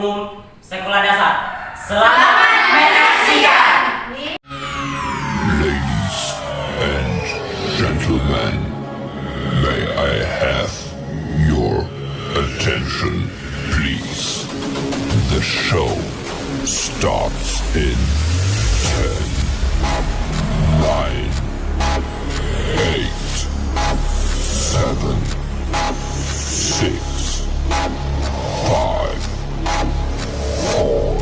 kurikulum sekolah dasar. Selamat menyaksikan. Ladies and gentlemen, may I have your attention, please? The show starts in 10, 9, 8, 7, 6, 5, 4,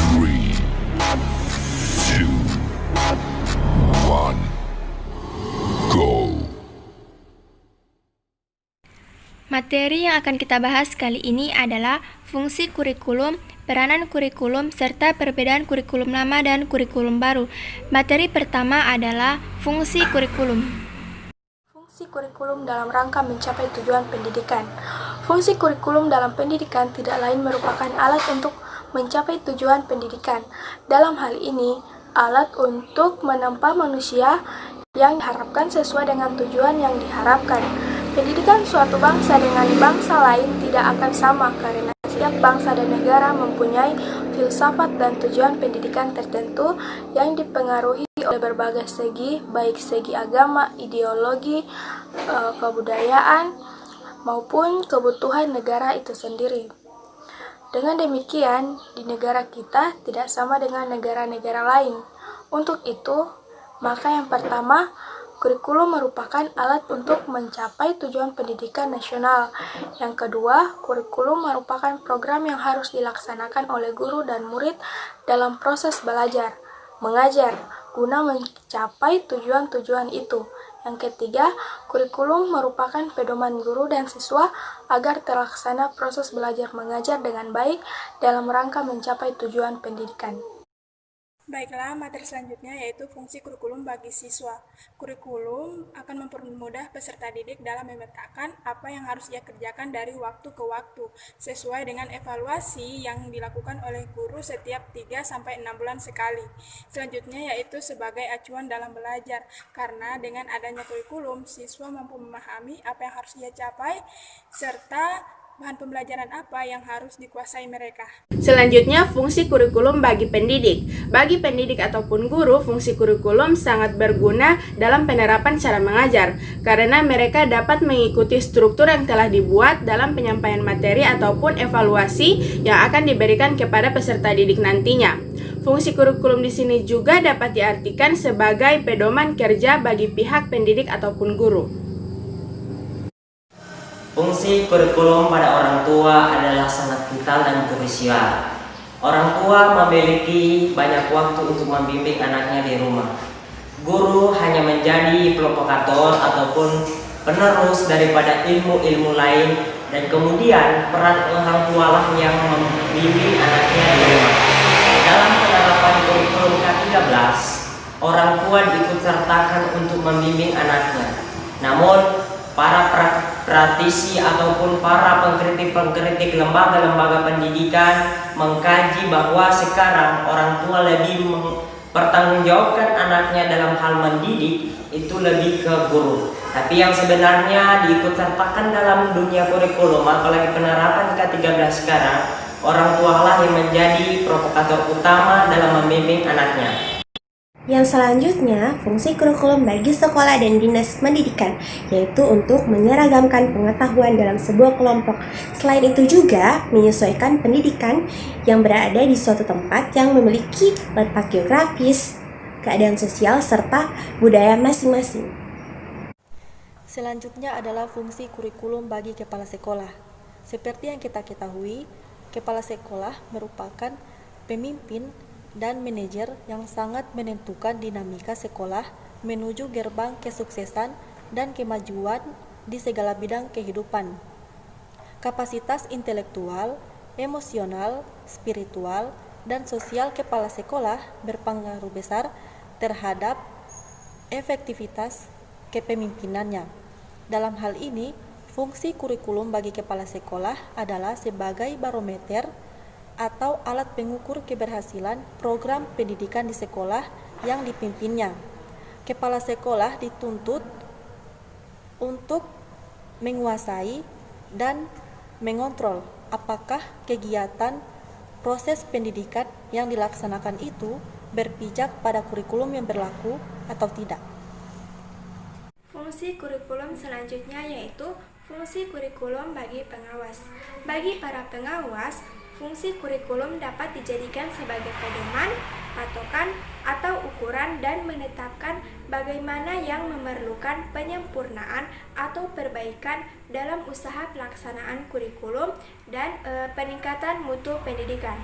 3, 2, 1, go. Materi yang akan kita bahas kali ini adalah fungsi kurikulum, peranan kurikulum, serta perbedaan kurikulum lama dan kurikulum baru. Materi pertama adalah fungsi kurikulum. Fungsi kurikulum dalam rangka mencapai tujuan pendidikan. Fungsi kurikulum dalam pendidikan tidak lain merupakan alat untuk mencapai tujuan pendidikan. Dalam hal ini, alat untuk menempa manusia yang diharapkan sesuai dengan tujuan yang diharapkan. Pendidikan suatu bangsa dengan bangsa lain tidak akan sama karena setiap bangsa dan negara mempunyai filsafat dan tujuan pendidikan tertentu yang dipengaruhi oleh berbagai segi, baik segi agama, ideologi, kebudayaan, maupun kebutuhan negara itu sendiri. Dengan demikian, di negara kita tidak sama dengan negara-negara lain. Untuk itu, maka yang pertama, kurikulum merupakan alat untuk mencapai tujuan pendidikan nasional. Yang kedua, kurikulum merupakan program yang harus dilaksanakan oleh guru dan murid dalam proses belajar, mengajar, guna mencapai tujuan-tujuan itu. Yang ketiga, kurikulum merupakan pedoman guru dan siswa agar terlaksana proses belajar mengajar dengan baik dalam rangka mencapai tujuan pendidikan. Baiklah, materi selanjutnya yaitu fungsi kurikulum bagi siswa. Kurikulum akan mempermudah peserta didik dalam memetakan apa yang harus ia kerjakan dari waktu ke waktu, sesuai dengan evaluasi yang dilakukan oleh guru setiap 3-6 bulan sekali. Selanjutnya yaitu sebagai acuan dalam belajar, karena dengan adanya kurikulum, siswa mampu memahami apa yang harus ia capai, serta bahan pembelajaran apa yang harus dikuasai mereka. Selanjutnya, fungsi kurikulum bagi pendidik. Bagi pendidik ataupun guru, fungsi kurikulum sangat berguna dalam penerapan cara mengajar, karena mereka dapat mengikuti struktur yang telah dibuat dalam penyampaian materi ataupun evaluasi yang akan diberikan kepada peserta didik nantinya. Fungsi kurikulum di sini juga dapat diartikan sebagai pedoman kerja bagi pihak pendidik ataupun guru. Fungsi kurikulum pada orang tua adalah sangat vital dan krusial. Orang tua memiliki banyak waktu untuk membimbing anaknya di rumah. Guru hanya menjadi provokator ataupun penerus daripada ilmu-ilmu lain, dan kemudian peran orang tua lah yang membimbing anaknya di rumah. Dalam penerapan kurikulum K13, orang tua diikut sertakan untuk membimbing anaknya. Namun, para praktisi ataupun para pengkritik lembaga-lembaga pendidikan mengkaji bahwa sekarang orang tua lebih mempertanggungjawabkan anaknya dalam hal mendidik itu lebih ke guru. Tapi yang sebenarnya diikutsertakan dalam dunia kurikulum, apalagi penerapan K13 sekarang, orang tua lah yang menjadi provokator utama dalam membimbing anaknya. Yang selanjutnya, fungsi kurikulum bagi sekolah dan dinas pendidikan, yaitu untuk menyeragamkan pengetahuan dalam sebuah kelompok. Selain itu juga menyesuaikan pendidikan yang berada di suatu tempat yang memiliki letak geografis, keadaan sosial, serta budaya masing-masing. Selanjutnya adalah fungsi kurikulum bagi kepala sekolah. Seperti yang kita ketahui, kepala sekolah merupakan pemimpin dan manajer yang sangat menentukan dinamika sekolah menuju gerbang kesuksesan dan kemajuan di segala bidang kehidupan. Kapasitas intelektual, emosional, spiritual, dan sosial kepala sekolah berpengaruh besar terhadap efektivitas kepemimpinannya. Dalam hal ini, fungsi kurikulum bagi kepala sekolah adalah sebagai barometer atau alat pengukur keberhasilan program pendidikan di sekolah yang dipimpinnya. Kepala sekolah dituntut untuk menguasai dan mengontrol apakah kegiatan proses pendidikan yang dilaksanakan itu berpijak pada kurikulum yang berlaku atau tidak. Fungsi kurikulum selanjutnya yaitu fungsi kurikulum bagi pengawas. Bagi para pengawas, fungsi kurikulum dapat dijadikan sebagai pedoman, patokan, atau ukuran dan menetapkan bagaimana yang memerlukan penyempurnaan atau perbaikan dalam usaha pelaksanaan kurikulum dan peningkatan mutu pendidikan.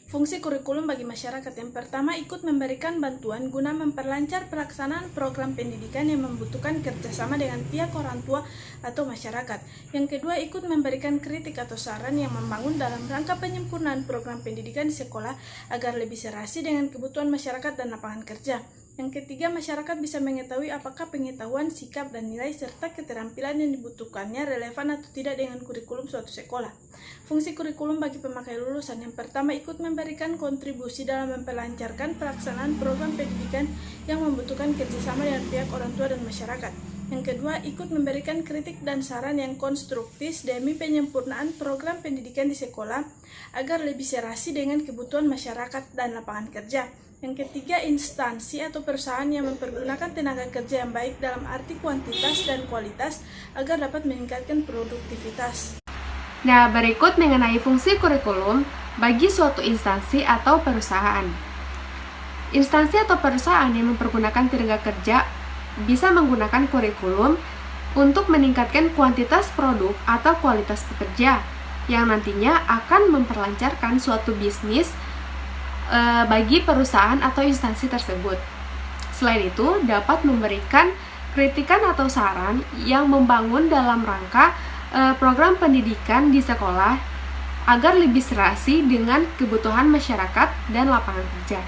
Fungsi kurikulum bagi masyarakat yang pertama ikut memberikan bantuan guna memperlancar pelaksanaan program pendidikan yang membutuhkan kerjasama dengan pihak orang tua atau masyarakat. Yang kedua ikut memberikan kritik atau saran yang membangun dalam rangka penyempurnaan program pendidikan di sekolah agar lebih serasi dengan kebutuhan masyarakat dan lapangan kerja. Yang ketiga, masyarakat bisa mengetahui apakah pengetahuan, sikap, dan nilai serta keterampilan yang dibutuhkannya relevan atau tidak dengan kurikulum suatu sekolah. Fungsi kurikulum bagi pemakai lulusan yang pertama ikut memberikan kontribusi dalam memperlancarkan pelaksanaan program pendidikan yang membutuhkan kerjasama dengan pihak orang tua dan masyarakat. Yang kedua, ikut memberikan kritik dan saran yang konstruktif demi penyempurnaan program pendidikan di sekolah agar lebih serasi dengan kebutuhan masyarakat dan lapangan kerja. Yang ketiga, instansi atau perusahaan yang mempergunakan tenaga kerja yang baik dalam arti kuantitas dan kualitas agar dapat meningkatkan produktivitas. Nah, berikut mengenai fungsi kurikulum bagi suatu instansi atau perusahaan. Instansi atau perusahaan yang mempergunakan tenaga kerja bisa menggunakan kurikulum untuk meningkatkan kuantitas produk atau kualitas pekerja yang nantinya akan memperlancarkan suatu bisnis bagi perusahaan atau instansi tersebut. Selain itu, dapat memberikan kritikan atau saran yang membangun dalam rangka program pendidikan di sekolah agar lebih serasi dengan kebutuhan masyarakat dan lapangan kerja.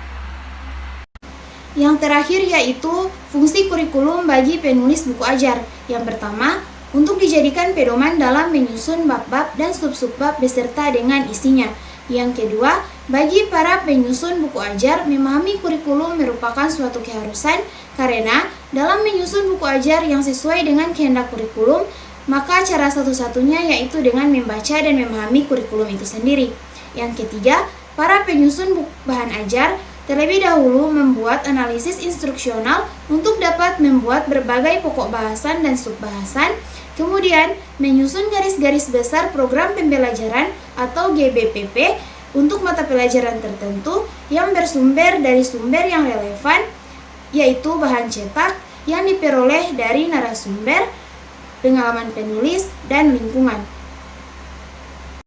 Yang terakhir yaitu fungsi kurikulum bagi penulis buku ajar. Yang pertama, untuk dijadikan pedoman dalam menyusun bab-bab dan sub-subbab beserta dengan isinya. Yang kedua, bagi para penyusun buku ajar, memahami kurikulum merupakan suatu keharusan karena dalam menyusun buku ajar yang sesuai dengan kehendak kurikulum, maka cara satu-satunya yaitu dengan membaca dan memahami kurikulum itu sendiri. Yang ketiga, para penyusun bahan ajar terlebih dahulu membuat analisis instruksional untuk dapat membuat berbagai pokok bahasan dan subbahasan, kemudian menyusun garis-garis besar program pembelajaran atau GBPP untuk mata pelajaran tertentu yang bersumber dari sumber yang relevan, yaitu bahan cetak yang diperoleh dari narasumber, pengalaman penulis, dan lingkungan.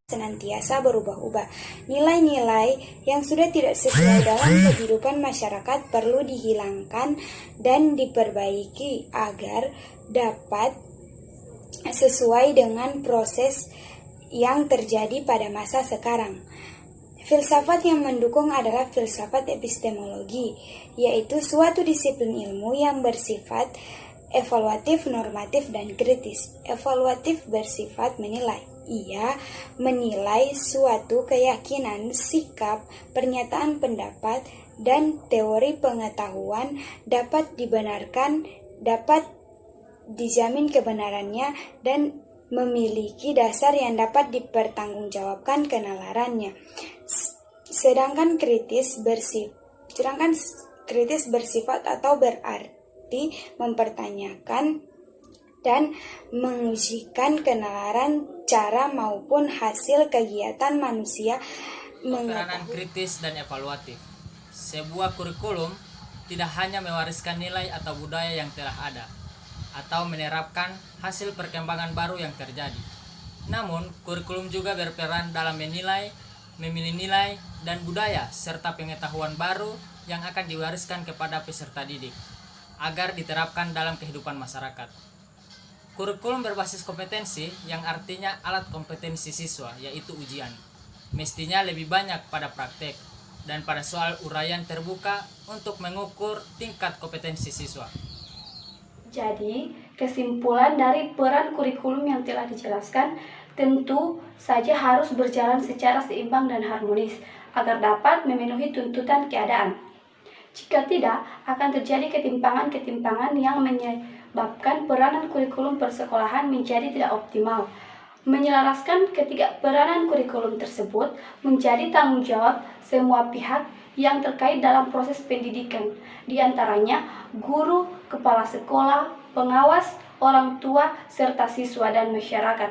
Senantiasa berubah-ubah. Nilai-nilai yang sudah tidak sesuai dalam kehidupan masyarakat perlu dihilangkan dan diperbaiki agar dapat sesuai dengan proses yang terjadi pada masa sekarang. Filsafat yang mendukung adalah filsafat epistemologi, yaitu suatu disiplin ilmu yang bersifat evaluatif, normatif, dan kritis. Evaluatif bersifat menilai. Ia menilai suatu keyakinan, sikap, pernyataan pendapat, dan teori pengetahuan dapat dibenarkan, dapat dijamin kebenarannya, dan memiliki dasar yang dapat dipertanggungjawabkan kenalarnya. Sedangkan kritis bersifat atau berarti mempertanyakan dan mengujikan kenalan, cara maupun hasil kegiatan manusia Peranan kritis dan evaluatif. Sebuah kurikulum tidak hanya mewariskan nilai atau budaya yang telah ada, atau menerapkan hasil perkembangan baru yang terjadi. Namun, kurikulum juga berperan dalam menilai, memilih nilai, dan budaya, serta pengetahuan baru yang akan diwariskan kepada peserta didik, agar diterapkan dalam kehidupan masyarakat. Kurikulum berbasis kompetensi, yang artinya alat kompetensi siswa, yaitu ujian, mestinya lebih banyak pada praktek, dan pada soal uraian terbuka untuk mengukur tingkat kompetensi siswa. Jadi, kesimpulan dari peran kurikulum yang telah dijelaskan tentu saja harus berjalan secara seimbang dan harmonis agar dapat memenuhi tuntutan keadaan. Jika tidak, akan terjadi ketimpangan-ketimpangan yang menyebabkan peranan kurikulum persekolahan menjadi tidak optimal. Menyelaraskan ketiga peranan kurikulum tersebut menjadi tanggung jawab semua pihak yang terkait dalam proses pendidikan, di antaranya guru, kepala sekolah, pengawas, orang tua, serta siswa dan masyarakat.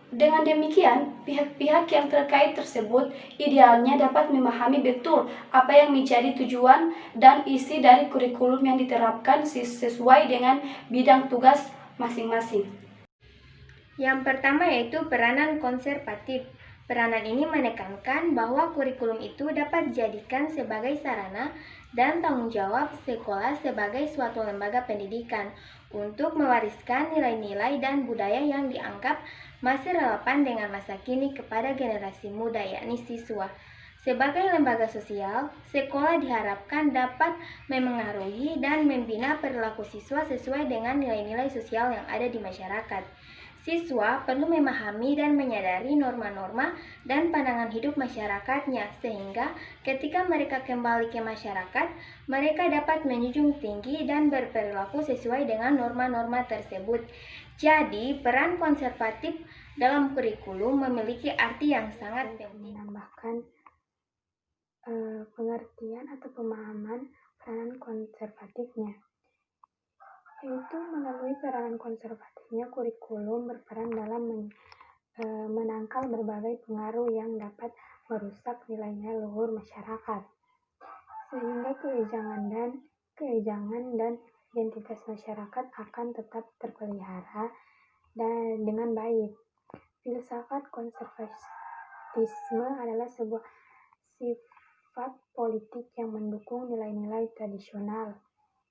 Dengan demikian, pihak-pihak yang terkait tersebut idealnya dapat memahami betul apa yang menjadi tujuan dan isi dari kurikulum yang diterapkan sesuai dengan bidang tugas masing-masing. Yang pertama yaitu peranan konservatif. Peranan ini menekankan bahwa kurikulum itu dapat dijadikan sebagai sarana dan tanggung jawab sekolah sebagai suatu lembaga pendidikan untuk mewariskan nilai-nilai dan budaya yang dianggap masih relevan dengan masa kini kepada generasi muda, yakni siswa. Sebagai lembaga sosial, sekolah diharapkan dapat memengaruhi dan membina perilaku siswa sesuai dengan nilai-nilai sosial yang ada di masyarakat. Siswa perlu memahami dan menyadari norma-norma dan pandangan hidup masyarakatnya, sehingga ketika mereka kembali ke masyarakat, mereka dapat menjunjung tinggi dan berperilaku sesuai dengan norma-norma tersebut. Jadi, peran konservatif dalam kurikulum memiliki arti yang sangat penting. Menambahkan pengertian atau pemahaman peranan konservatifnya, yaitu melalui peranan konservatifnya kurikulum berperan dalam menangkal berbagai pengaruh yang dapat merusak nilai-nilai luhur masyarakat, sehingga keejangan dan identitas masyarakat akan tetap terpelihara dan dengan baik. Filsafat konservatisme adalah sebuah sifat politik yang mendukung nilai-nilai tradisional.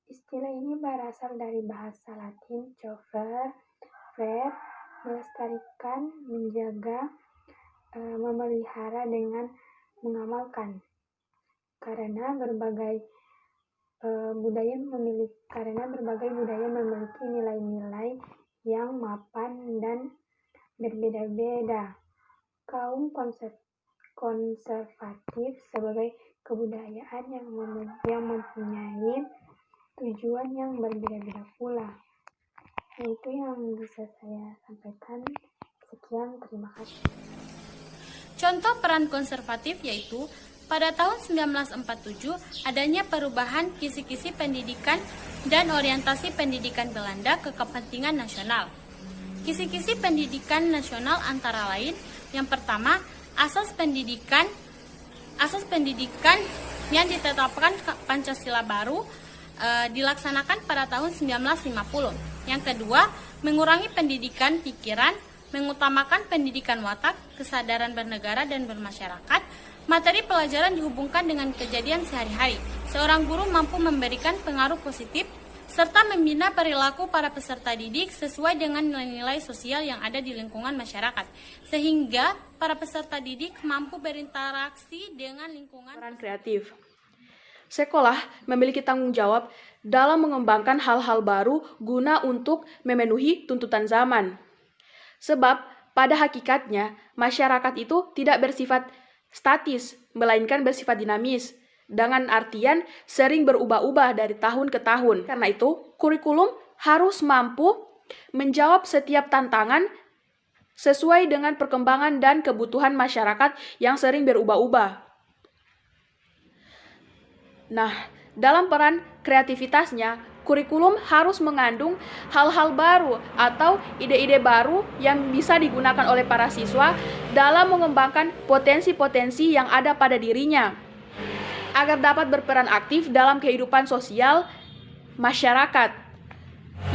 Istilah ini berasal dari bahasa Latin cover, ver, melestarikan, menjaga, memelihara dengan mengamalkan. Karena berbagai budaya memiliki nilai-nilai yang mapan dan berbeda-beda. Kaum konservatif sebagai kebudayaan yang mempunyai tujuan yang berbeda-beda pula. Itu yang bisa saya sampaikan. Sekian, terima kasih. Contoh peran konservatif yaitu pada tahun 1947 adanya perubahan kisi-kisi pendidikan dan orientasi pendidikan Belanda ke kepentingan nasional. Kisi-kisi pendidikan nasional antara lain, yang pertama, asas pendidikan yang ditetapkan Pancasila baru dilaksanakan pada tahun 1950. Yang kedua, mengurangi pendidikan pikiran, mengutamakan pendidikan watak, kesadaran bernegara dan bermasyarakat. Materi pelajaran dihubungkan dengan kejadian sehari-hari. Seorang guru mampu memberikan pengaruh positif serta membina perilaku para peserta didik sesuai dengan nilai-nilai sosial yang ada di lingkungan masyarakat, sehingga para peserta didik mampu berinteraksi dengan lingkungan. Peran kreatif. Sekolah memiliki tanggung jawab dalam mengembangkan hal-hal baru guna untuk memenuhi tuntutan zaman. Sebab pada hakikatnya masyarakat itu tidak bersifat statis, melainkan bersifat dinamis, dengan artian sering berubah-ubah dari tahun ke tahun. Karena itu, kurikulum harus mampu menjawab setiap tantangan sesuai dengan perkembangan dan kebutuhan masyarakat yang sering berubah-ubah. Nah, dalam peran kreativitasnya, kurikulum harus mengandung hal-hal baru atau ide-ide baru yang bisa digunakan oleh para siswa dalam mengembangkan potensi-potensi yang ada pada dirinya, agar dapat berperan aktif dalam kehidupan sosial masyarakat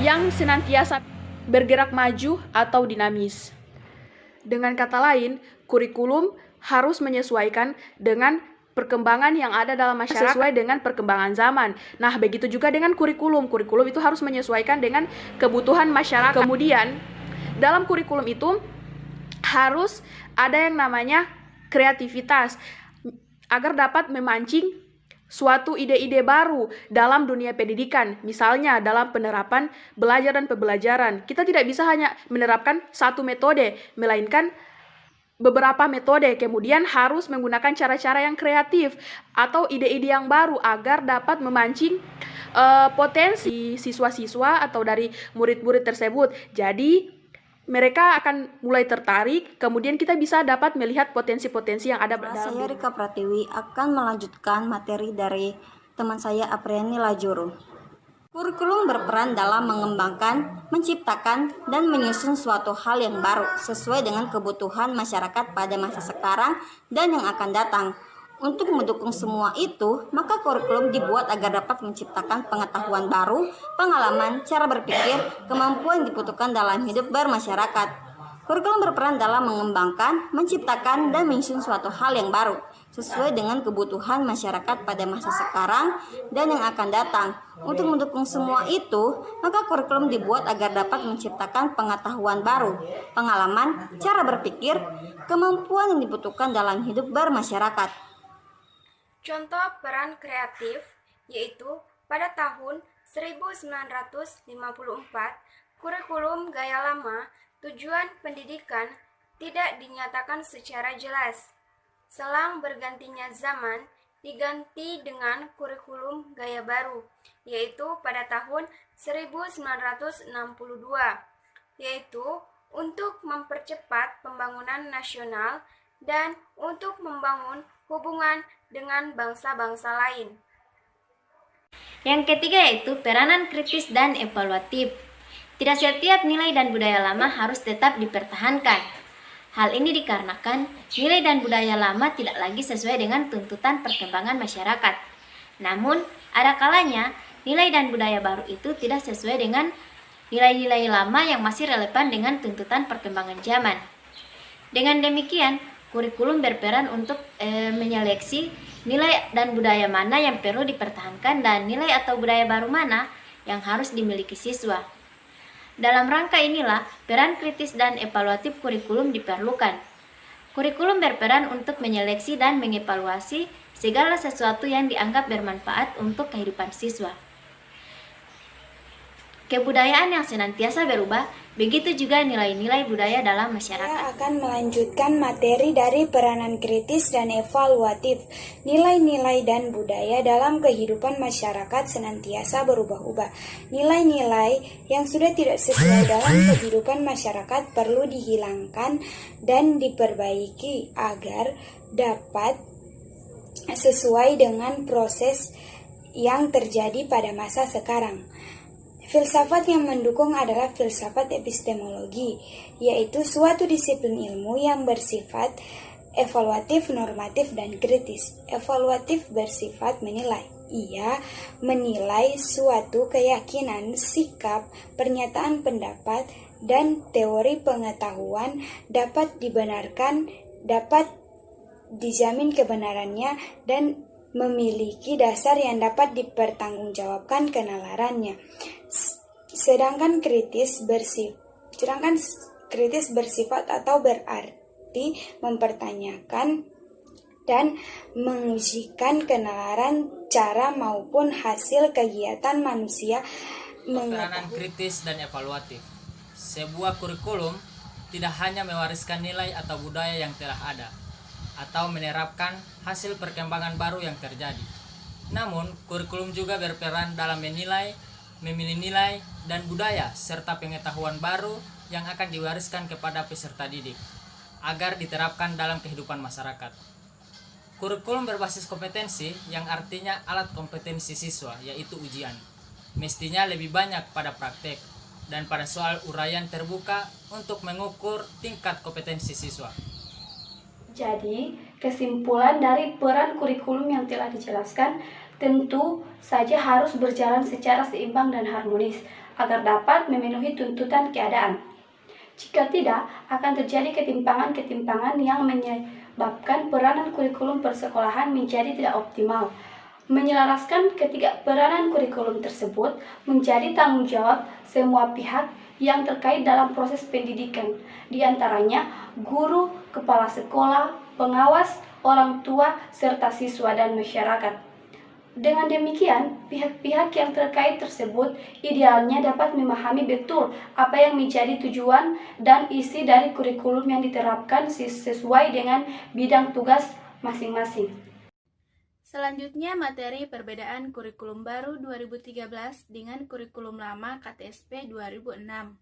yang senantiasa bergerak maju atau dinamis. Dengan kata lain, kurikulum harus menyesuaikan dengan perkembangan yang ada dalam masyarakat sesuai dengan perkembangan zaman. Nah, begitu juga dengan kurikulum. Kurikulum itu harus menyesuaikan dengan kebutuhan masyarakat. Kemudian, dalam kurikulum itu harus ada yang namanya kreativitas agar dapat memancing suatu ide-ide baru dalam dunia pendidikan. Misalnya dalam penerapan belajar dan pembelajaran. Kita tidak bisa hanya menerapkan satu metode, melainkan beberapa metode, kemudian harus menggunakan cara-cara yang kreatif atau ide-ide yang baru agar dapat memancing potensi siswa-siswa atau dari murid-murid tersebut. Jadi, mereka akan mulai tertarik, kemudian kita bisa dapat melihat potensi-potensi yang ada dalam Saya diri. Rika Pratiwi akan melanjutkan materi dari teman saya Apriani Lajuru. Kurikulum berperan dalam mengembangkan, menciptakan, dan menyusun suatu hal yang baru sesuai dengan kebutuhan masyarakat pada masa sekarang dan yang akan datang. Untuk mendukung semua itu, maka kurikulum dibuat agar dapat menciptakan pengetahuan baru, pengalaman, cara berpikir, kemampuan yang dibutuhkan dalam hidup bermasyarakat. Kurikulum berperan dalam mengembangkan, menciptakan, dan menyusun suatu hal yang baru, sesuai dengan kebutuhan masyarakat pada masa sekarang dan yang akan datang. Untuk mendukung semua itu, maka kurikulum dibuat agar dapat menciptakan pengetahuan baru, pengalaman, cara berpikir, kemampuan yang dibutuhkan dalam hidup bermasyarakat. Contoh peran kreatif yaitu pada tahun 1954, kurikulum gaya lama tujuan pendidikan tidak dinyatakan secara jelas. Selang bergantinya zaman diganti dengan kurikulum gaya baru, yaitu pada tahun 1962, yaitu untuk mempercepat pembangunan nasional dan untuk membangun hubungan dengan bangsa-bangsa lain. Yang ketiga yaitu peranan kritis dan evaluatif. Tidak setiap nilai dan budaya lama harus tetap dipertahankan. Hal ini dikarenakan nilai dan budaya lama tidak lagi sesuai dengan tuntutan perkembangan masyarakat. Namun, ada kalanya nilai dan budaya baru itu tidak sesuai dengan nilai-nilai lama yang masih relevan dengan tuntutan perkembangan zaman. Dengan demikian, kurikulum berperan untuk menyeleksi nilai dan budaya mana yang perlu dipertahankan dan nilai atau budaya baru mana yang harus dimiliki siswa. Dalam rangka inilah, peran kritis dan evaluatif kurikulum diperlukan. Kurikulum berperan untuk menyeleksi dan mengevaluasi segala sesuatu yang dianggap bermanfaat untuk kehidupan siswa. Kebudayaan yang senantiasa berubah, begitu juga nilai-nilai budaya dalam masyarakat. Saya akan melanjutkan materi dari peranan kritis dan evaluatif. Nilai-nilai dan budaya dalam kehidupan masyarakat senantiasa berubah-ubah. Nilai-nilai yang sudah tidak sesuai dalam kehidupan masyarakat perlu dihilangkan dan diperbaiki agar dapat sesuai dengan proses yang terjadi pada masa sekarang. Filsafat yang mendukung adalah filsafat epistemologi, yaitu suatu disiplin ilmu yang bersifat evaluatif, normatif, dan kritis. Evaluatif bersifat menilai. Ia menilai suatu keyakinan, sikap, pernyataan pendapat, dan teori pengetahuan dapat dibenarkan, dapat dijamin kebenarannya, dan memiliki dasar yang dapat dipertanggungjawabkan kenalarnya. Sedangkan kritis bersifat atau berarti mempertanyakan dan mengujikan kenalan, cara maupun hasil kegiatan manusia Peranan kritis dan evaluatif. Sebuah kurikulum tidak hanya mewariskan nilai atau budaya yang telah ada, atau menerapkan hasil perkembangan baru yang terjadi. Namun, kurikulum juga berperan dalam menilai, memilih nilai dan budaya serta pengetahuan baru yang akan diwariskan kepada peserta didik agar diterapkan dalam kehidupan masyarakat. Kurikulum berbasis kompetensi yang artinya alat kompetensi siswa, yaitu ujian. Mestinya lebih banyak pada praktek dan pada soal uraian terbuka untuk mengukur tingkat kompetensi siswa. Jadi, kesimpulan dari peran kurikulum yang telah dijelaskan tentu saja harus berjalan secara seimbang dan harmonis agar dapat memenuhi tuntutan keadaan. Jika tidak, akan terjadi ketimpangan-ketimpangan yang menyebabkan peranan kurikulum persekolahan menjadi tidak optimal. Menyelaraskan ketiga peranan kurikulum tersebut menjadi tanggung jawab semua pihak yang terkait dalam proses pendidikan, di antaranya guru, kepala sekolah, pengawas, orang tua, serta siswa dan masyarakat. Dengan demikian, pihak-pihak yang terkait tersebut idealnya dapat memahami betul apa yang menjadi tujuan dan isi dari kurikulum yang diterapkan sesuai dengan bidang tugas masing-masing. Selanjutnya, materi perbedaan kurikulum baru 2013 dengan kurikulum lama KTSP 2006.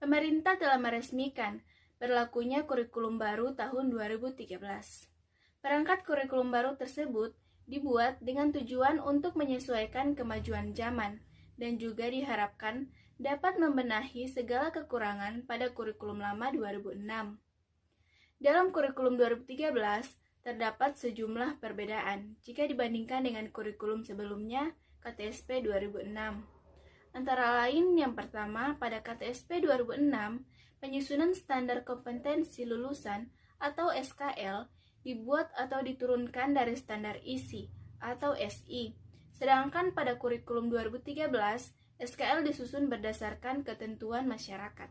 Pemerintah telah meresmikan berlakunya kurikulum baru tahun 2013. Perangkat kurikulum baru tersebut dibuat dengan tujuan untuk menyesuaikan kemajuan zaman dan juga diharapkan dapat membenahi segala kekurangan pada kurikulum lama 2006. Dalam kurikulum 2013, terdapat sejumlah perbedaan jika dibandingkan dengan kurikulum sebelumnya KTSP 2006. Antara lain yang pertama, pada KTSP 2006, penyusunan standar kompetensi lulusan atau SKL dibuat atau diturunkan dari standar isi atau SI. Sedangkan pada kurikulum 2013, SKL disusun berdasarkan ketentuan masyarakat.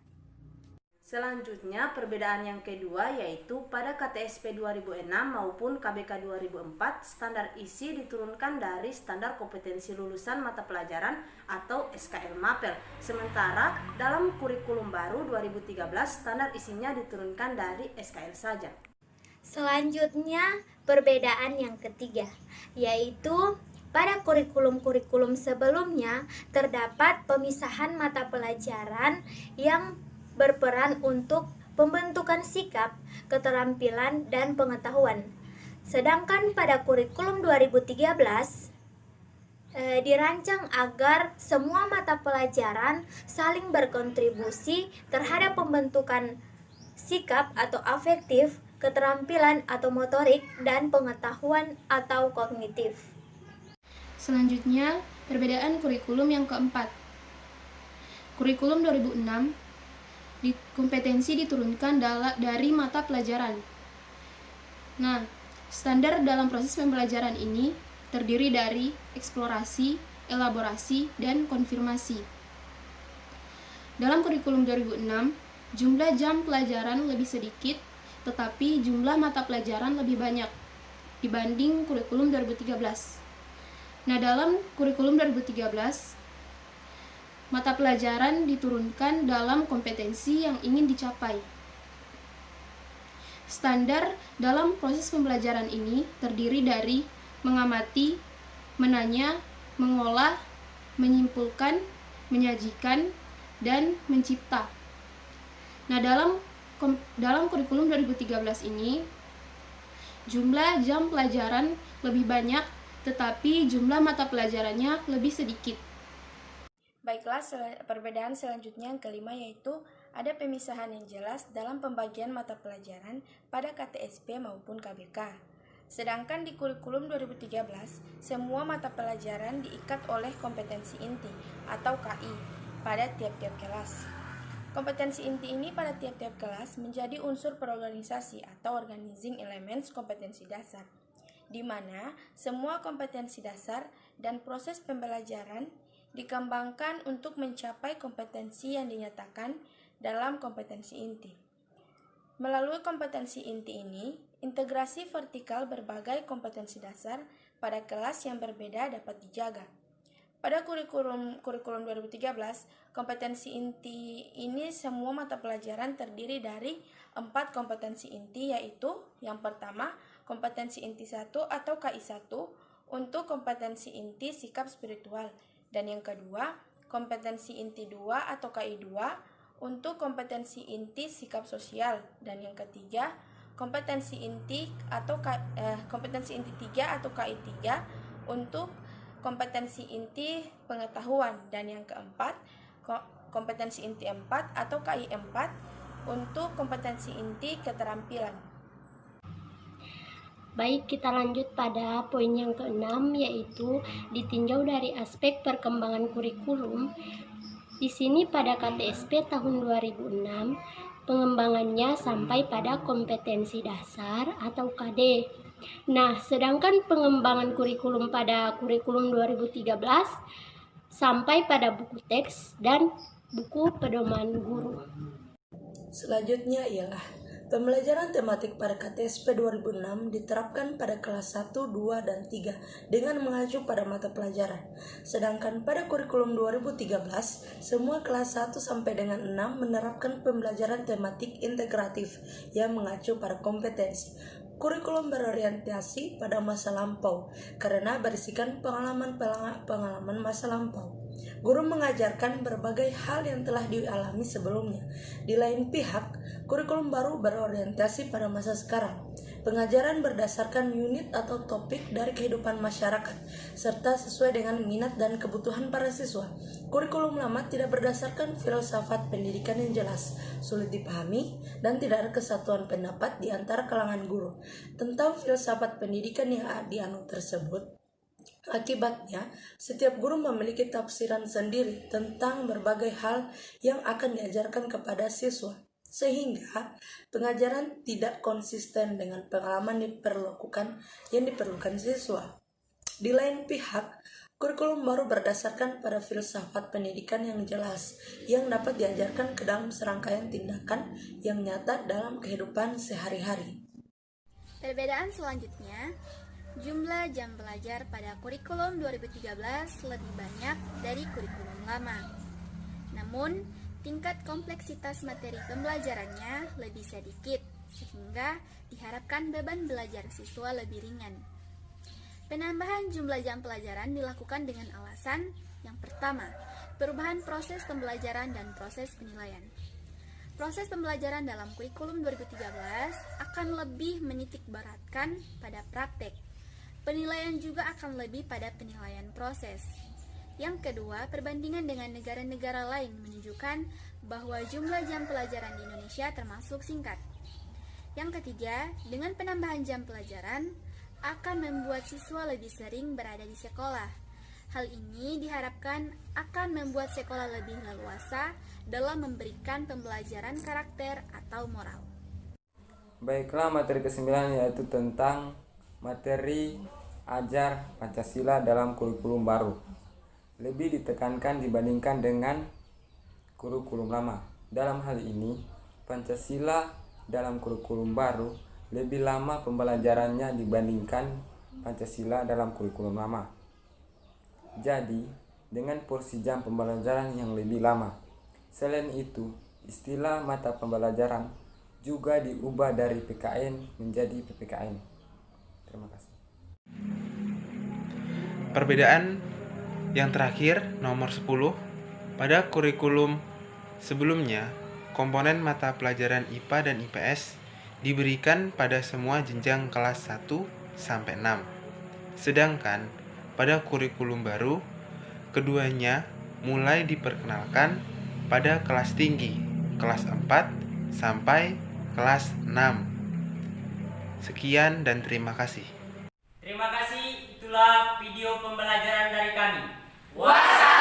Selanjutnya, perbedaan yang kedua yaitu pada KTSP 2006 maupun KBK 2004, standar isi diturunkan dari standar kompetensi lulusan mata pelajaran atau SKL MAPEL. Sementara dalam kurikulum baru 2013, standar isinya diturunkan dari SKL saja. Selanjutnya, perbedaan yang ketiga, yaitu pada kurikulum-kurikulum sebelumnya terdapat pemisahan mata pelajaran yang berperan untuk pembentukan sikap, keterampilan, dan pengetahuan. Sedangkan pada kurikulum 2013 dirancang agar semua mata pelajaran saling berkontribusi terhadap pembentukan sikap atau afektif, keterampilan atau motorik, dan pengetahuan atau kognitif. Selanjutnya, perbedaan kurikulum yang keempat. Kurikulum 2006 kompetensi diturunkan dari mata pelajaran. Nah, standar dalam proses pembelajaran ini terdiri dari eksplorasi, elaborasi, dan konfirmasi. Dalam kurikulum 2006, jumlah jam pelajaran lebih sedikit, tetapi jumlah mata pelajaran lebih banyak dibanding kurikulum 2013. Nah, dalam kurikulum 2013, mata pelajaran diturunkan dalam kompetensi yang ingin dicapai. Standar dalam proses pembelajaran ini terdiri dari mengamati, menanya, mengolah, menyimpulkan, menyajikan, dan mencipta. Nah, dalam kurikulum 2013 ini, jumlah jam pelajaran lebih banyak, tetapi jumlah mata pelajarannya lebih sedikit. Baiklah, perbedaan selanjutnya yang kelima yaitu ada pemisahan yang jelas dalam pembagian mata pelajaran pada KTSP maupun KBK. Sedangkan di kurikulum 2013, semua mata pelajaran diikat oleh kompetensi inti atau KI pada tiap-tiap kelas. Kompetensi inti ini pada tiap-tiap kelas menjadi unsur perorganisasi atau organizing elements kompetensi dasar, di mana semua kompetensi dasar dan proses pembelajaran dikembangkan untuk mencapai kompetensi yang dinyatakan dalam kompetensi inti. Melalui kompetensi inti ini, integrasi vertikal berbagai kompetensi dasar pada kelas yang berbeda dapat dijaga. Pada kurikulum 2013, kompetensi inti ini semua mata pelajaran terdiri dari 4 kompetensi inti, yaitu yang pertama, kompetensi inti 1 atau KI1 untuk kompetensi inti sikap spiritual, dan yang kedua, kompetensi inti 2 atau KI2 untuk kompetensi inti sikap sosial, dan yang ketiga, kompetensi inti 3 atau KI3 untuk kompetensi inti pengetahuan, dan yang keempat, kompetensi inti 4 atau KI4 untuk kompetensi inti keterampilan. Baik, kita lanjut pada poin yang keenam, yaitu ditinjau dari aspek perkembangan kurikulum. Di sini pada KTSP tahun 2006, pengembangannya sampai pada kompetensi dasar atau KD. Nah, sedangkan pengembangan kurikulum pada kurikulum 2013 sampai pada buku teks dan buku pedoman guru. Selanjutnya ialah pembelajaran tematik pada KTSP 2006 diterapkan pada kelas 1, 2, dan 3 dengan mengacu pada mata pelajaran. Sedangkan pada kurikulum 2013, semua kelas 1 sampai dengan 6 menerapkan pembelajaran tematik integratif yang mengacu pada kompetensi. Kurikulum berorientasi pada masa lampau karena berisikan pengalaman masa lampau. Guru mengajarkan berbagai hal yang telah dialami sebelumnya. Di lain pihak, kurikulum baru berorientasi pada masa sekarang. Pengajaran berdasarkan unit atau topik dari kehidupan masyarakat, serta sesuai dengan minat dan kebutuhan para siswa. Kurikulum lama tidak berdasarkan filsafat pendidikan yang jelas, sulit dipahami, dan tidak ada kesatuan pendapat di antara kalangan guru tentang filsafat pendidikan yang dianut tersebut. Akibatnya, setiap guru memiliki tafsiran sendiri tentang berbagai hal yang akan diajarkan kepada siswa, sehingga pengajaran tidak konsisten dengan pengalaman yang diperlukan siswa. Di lain pihak, kurikulum baru berdasarkan pada filsafat pendidikan yang jelas, yang dapat diajarkan ke dalam serangkaian tindakan yang nyata dalam kehidupan sehari-hari. Perbedaan selanjutnya, jumlah jam belajar pada kurikulum 2013 lebih banyak dari kurikulum lama. Namun, tingkat kompleksitas materi pembelajarannya lebih sedikit, sehingga diharapkan beban belajar siswa lebih ringan. Penambahan jumlah jam pelajaran dilakukan dengan alasan yang pertama, perubahan proses pembelajaran dan proses penilaian. Proses pembelajaran dalam kurikulum 2013 akan lebih menitikberatkan pada praktek. Penilaian juga akan lebih pada penilaian proses. Yang kedua, perbandingan dengan negara-negara lain menunjukkan bahwa jumlah jam pelajaran di Indonesia termasuk singkat. Yang ketiga, dengan penambahan jam pelajaran akan membuat siswa lebih sering berada di sekolah. Hal ini diharapkan akan membuat sekolah lebih leluasa dalam memberikan pembelajaran karakter atau moral. Baiklah, materi ke-9 yaitu tentang materi ajar Pancasila dalam kurikulum baru. Lebih ditekankan dibandingkan dengan kurikulum lama. Dalam hal ini, Pancasila dalam kurikulum baru lebih lama pembelajarannya dibandingkan Pancasila dalam kurikulum lama. Jadi, dengan porsi jam pembelajaran yang lebih lama. Selain itu, istilah mata pembelajaran juga diubah dari PKN menjadi PPKN. Terima kasih. Perbedaan yang terakhir, nomor 10, pada kurikulum sebelumnya, komponen mata pelajaran IPA dan IPS diberikan pada semua jenjang kelas 1 sampai 6. Sedangkan pada kurikulum baru, keduanya mulai diperkenalkan pada kelas tinggi, kelas 4 sampai kelas 6. Sekian dan terima kasih. Terima kasih, itulah video pembelajaran dari kami. Wassalam.